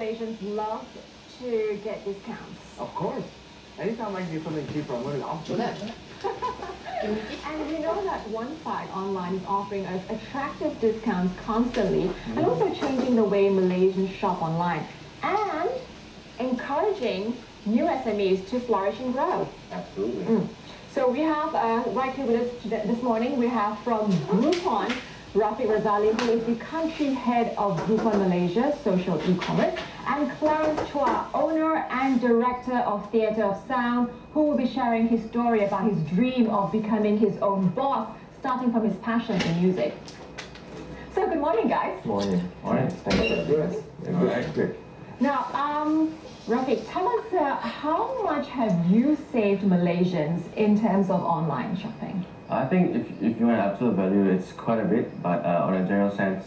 Malaysians love to get discounts. Of course. Anytime I can get something cheaper, I'm going to opt for that. And we know that one side online is offering us attractive discounts constantly and also changing the way Malaysians shop online and encouraging new SMEs to flourish and grow. Absolutely. So we have right here with us this morning, we have from Groupon, Rafiq Razali, who is the country head of Groupon Malaysia Social E-commerce, and Clarence Chua, owner and director of Theatre of Sound, who will be sharing his story about his dream of becoming his own boss, starting from his passion in music. So good morning, guys. Morning. Morning. Thanks for having us. Alright, good. Now, Rafiq, tell us how much have you saved Malaysians in terms of online shopping? I think if you want absolute value, it's quite a bit, but on a general sense,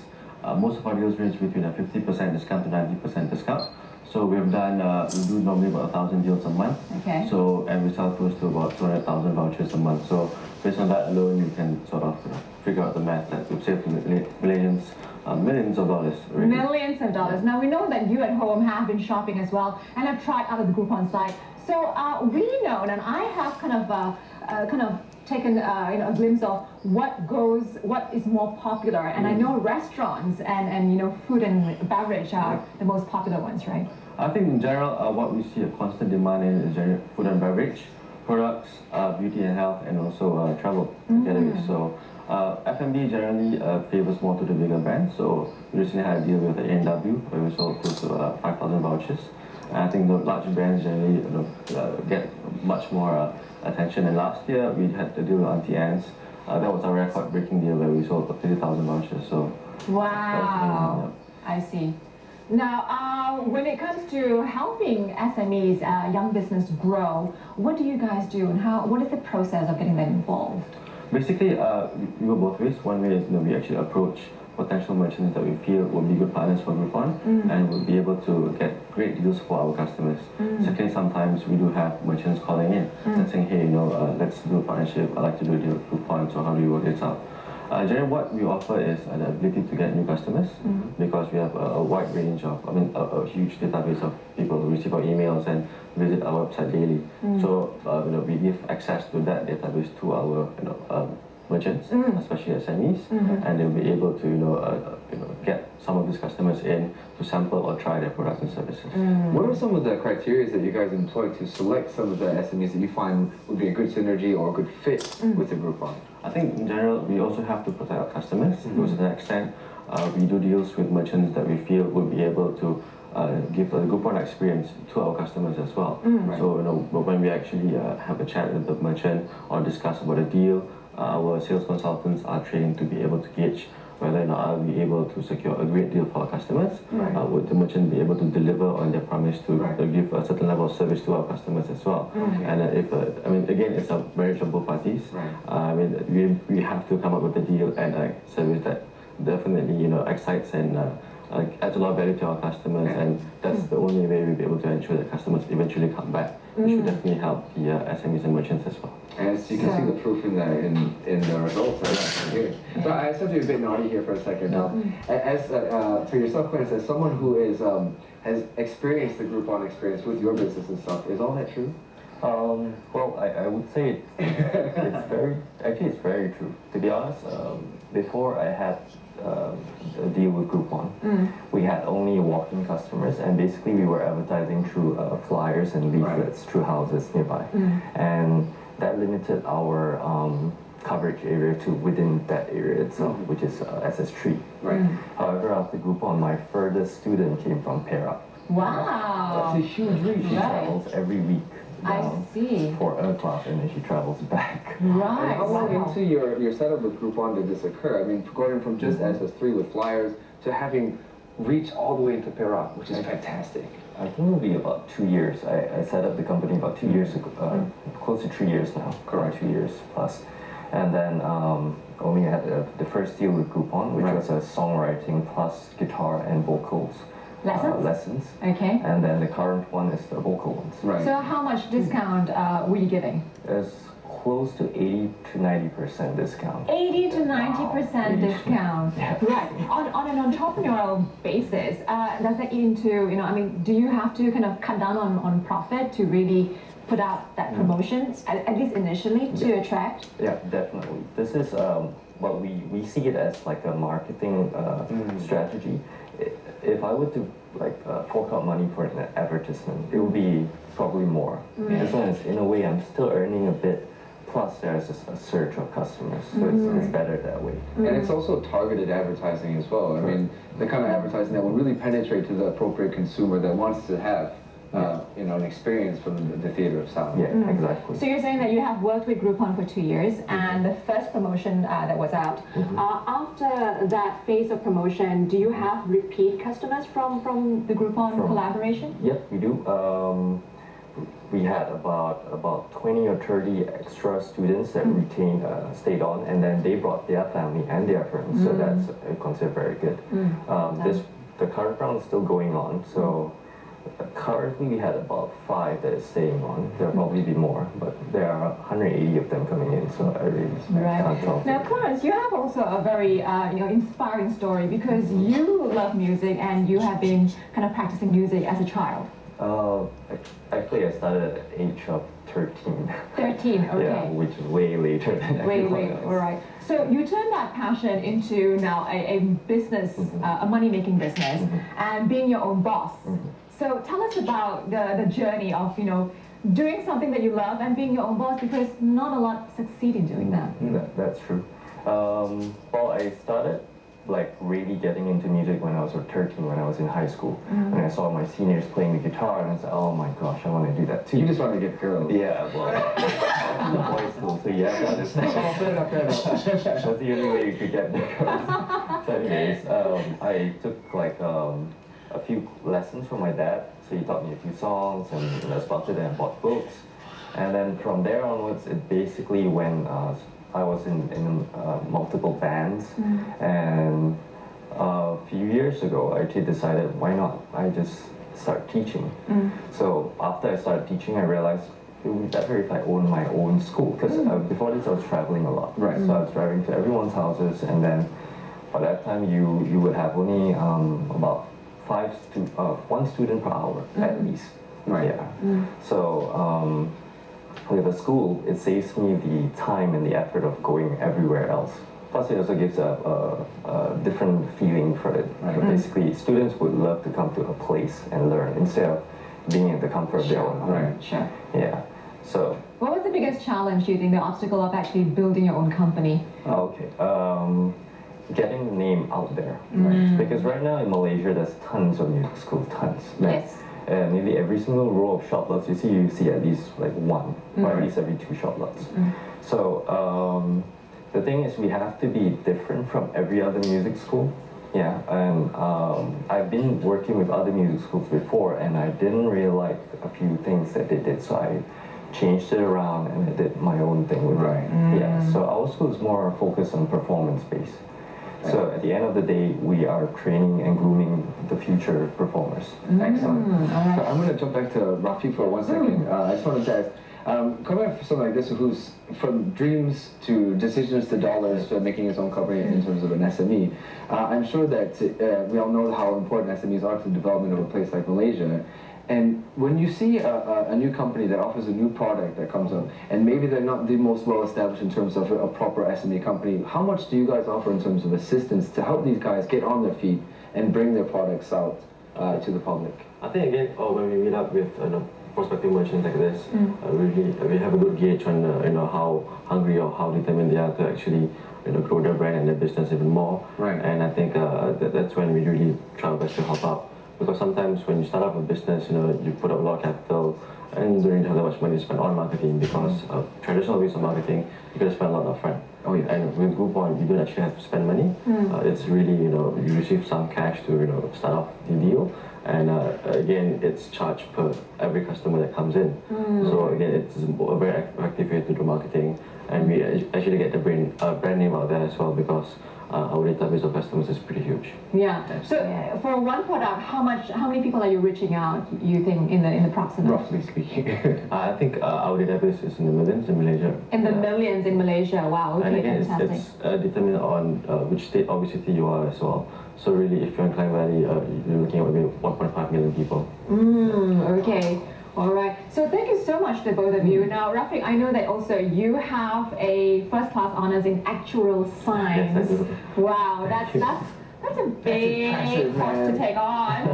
most of our deals range between a 50% discount to 90% discount. So we've done, we do normally about 1,000 deals a month. Okay. So, and we sell close to about 200,000 vouchers a month. So based on that alone, you can sort of figure out the math that we've saved Malaysians millions of dollars. Really. Millions of dollars. Now we know that you at home have been shopping as well and have tried out of the Groupon site. So we know, and I have kind of taken a glimpse of what is more popular, and I know restaurants and food and beverage are the most popular ones, right? I think in general, what we see a constant demand in is food and beverage, products, beauty and health, and also travel together. So F&B generally favors more to the bigger brands. So we recently had a deal with the A&W where we sold close to 5,000 vouchers. And I think the large brands generally get much more attention. And last year we had the deal with Auntie Anne's. That was a record-breaking deal where we sold 30,000 vouchers. So wow, I see. Now, when it comes to helping SMEs, young business grow, what do you guys do, and what is the process of getting them involved? Basically, we go both ways. One way is we actually approach potential merchants that we feel will be good partners for Groupon and will be able to get great deals for our customers. Secondly, sometimes we do have merchants calling in and saying, hey, let's do a partnership. I'd like to do a deal with Groupon, so how do you work this out? Generally, what we offer is the ability to get new customers because we have a wide range of, a huge database of people who receive our emails and visit our website daily. So, we give access to that database to our merchants, especially SMEs, and they'll be able to, get some of these customers in to sample or try their products and services. What are some of the criteria that you guys employ to select some of the SMEs that you find would be a good synergy or a good fit with the Groupon? I think in general, we also have to protect our customers to a certain extent. We do deals with merchants that we feel will be able to give a Groupon experience to our customers as well. So, when we actually have a chat with the merchant or discuss about a deal, our sales consultants are trained to be able to gauge whether or not are we able to secure a great deal for our customers. Would the merchant be able to deliver on their promise to give a certain level of service to our customers as well? And again, it's a marriage of both parties. We have to come up with a deal and a service that definitely excites and adds a lot of value to our customers, and that's the only way we'll be able to ensure that customers eventually come back. We should definitely help the SMEs and merchants as well. As you can see the proof in the results here. So I said to you a bit naughty here for a second now. As for yourself, Clarence, as someone who is has experienced the Groupon experience with your business and stuff, is all that true? Well, I would say it's very true. To be honest, before I had a deal with Groupon, we had only walk-in customers, and basically we were advertising through flyers and leaflets through houses nearby, and that limited our coverage area to within that area itself, which is SS3. However, after Groupon, my furthest student came from Perak. Wow, that's a huge reach. She travels every week. I see. For a class, and then she travels back. Right. And how long into your setup with Groupon did this occur? I mean, going from just SS3 with flyers to having reached all the way into Perak, which is fantastic. I think it'll be about 2 years. I set up the company about 2 years ago, close to 3 years now, around 2 years plus. And then only had the first deal with Groupon, which was a songwriting plus guitar and vocals. Lessons. Okay. And then the current one is the vocal ones. So how much discount were you giving? It's close to 80 to 90% discount. 80 to 90% 80. discount. Yeah. Right. On an entrepreneurial basis, does that eat into, do you have to kind of cut down on profit to really put out that promotion, at least initially, to attract? Yeah, definitely. This is what we see it as like a marketing strategy. If I were to fork out money for an advertisement, it would be probably more. This one is, in a way, I'm still earning a bit. Plus, there's a surge of customers, so it's better that way. And it's also targeted advertising as well. I mean, the kind of advertising that will really penetrate to the appropriate consumer that wants to have, an experience from the theater of sound. Yeah, exactly. So you're saying that you have worked with Groupon for 2 years, and the first promotion that was out. After that phase of promotion, do you have repeat customers from the Groupon collaboration? Yep, we do. We had about 20 or 30 extra students that stayed on, and then they brought their family and their friends. So that's considered very good. The current round is still going on. So currently we had about 5 that is staying on. There'll probably be more, but there are 180 of them coming in. So I really can't tell. Now, Clarence, you have also a very inspiring story because you love music and you have been kind of practicing music as a child. Actually, I started at the age of 13. 13, okay. Yeah, which is way later than Way everyone later, else. all right. So you turned that passion into now a business, a money-making business, and being your own boss. So tell us about the journey of, doing something that you love and being your own boss, because not a lot succeed in doing that. That's true. Well, I started really getting into music when I was 13, when I was in high school. And I saw my seniors playing the guitar, and I said, oh my gosh, I want to do that too. You just want to get girls. Yeah, well, I was in a boys' school, so you have to understand. Oh, fair enough, fair enough. That's the only way you could get the girls. So anyways, I took a few lessons from my dad. So he taught me a few songs, and I started and bought books. And then from there onwards, it basically went. I was in multiple bands, and a few years ago, I actually decided, why not? I just start teaching. So after I started teaching, I realized it would be better if I owned my own school, because before this I was traveling a lot. Right. So I was driving to everyone's houses, and then by that time you would have only about one student per hour at least. Right. Yeah. So. With a school, it saves me the time and the effort of going everywhere else. Plus, it also gives a different feeling for it. Right. Basically, students would love to come to a place and learn instead of being in the comfort of their own home. Right. Sure. Yeah. So. What was the biggest challenge, do you think, the obstacle of actually building your own company? Okay. Getting the name out there. Because right now in Malaysia, there's tons of music schools, tons. Yes. And nearly every single row of shop lots you see at least one, or at least every 2 shop lots. So the thing is, we have to be different from every other music school. Yeah, and I've been working with other music schools before, and I didn't really like a few things that they did, so I changed it around and I did my own thing with it. Yeah, so our school is more focused on performance-based. So at the end of the day, we are training and grooming the future performers. Excellent. So I'm going to jump back to Rafi for 1 second. I just want to ask, coming up for someone like this who's from dreams to decisions to dollars to making his own company in terms of an SME, I'm sure that we all know how important SMEs are to the development of a place like Malaysia. And when you see a new company that offers a new product that comes up, and maybe they're not the most well established in terms of a proper SME company, how much do you guys offer in terms of assistance to help these guys get on their feet and bring their products out to the public? I think again, when we meet up with prospective merchants like this, we have a good gauge on how hungry or how determined they are to actually grow their brand and their business even more. Right. And I think that's when we really try our best to help out. Because sometimes when you start up a business, you put up a lot of capital and you don't have that much money to spend on marketing, because traditional ways of marketing, you got to spend a lot upfront. Oh, yeah. And with Groupon, you don't actually have to spend money. It's really, you receive some cash to start off the deal. And again, it's charged per every customer that comes in. So again, it's a very effective way to do marketing. and we actually get the brand name out there as well because our database of customers is pretty huge. Yeah. So for one product, how many people are you reaching out? You think in the proximate? Roughly speaking. I think our database is in the millions in Malaysia. In the millions in Malaysia. Wow. Okay, and again, fantastic. it's determined on which state or which city you are as well. So really, if you're in Klang Valley, you're looking at maybe 1.5 million people. Okay. All right. So thank you so much to both of you. Now, Rafiq, I know that also you have a first-class honors in actuarial science. Yes, I do. Wow, that's a big course to take on,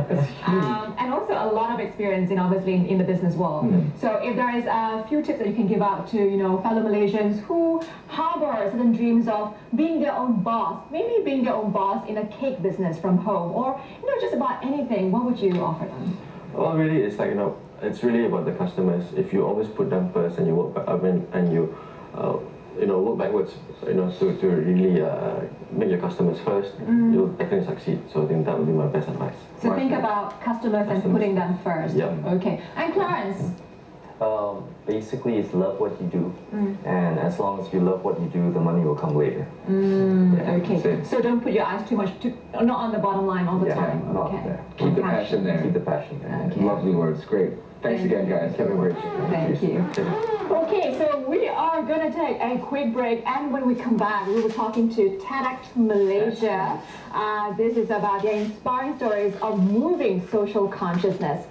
and also a lot of experience obviously in the business world. So if there is a few tips that you can give out to fellow Malaysians who harbor certain dreams of being their own boss, maybe being their own boss in a cake business from home, or just about anything, what would you offer them? Well, really, it's like it's really about the customers. If you always put them first and you work work backwards, to really make your customers first, you'll definitely succeed. So I think that would be my best advice. So think about customers and putting them first. Yeah. Okay. And Clarence? Basically, it's love what you do, and as long as you love what you do, the money will come later. Okay. So don't put your eyes too much not on the bottom line all the time. Not Okay. there. Keep the passion there. Keep the passion there. Okay. Lovely words. Great. Thanks again, guys. Have a great Thank you. Okay, so we are going to take a quick break, and when we come back, we will be talking to TEDx Malaysia. This is about their inspiring stories of moving social consciousness.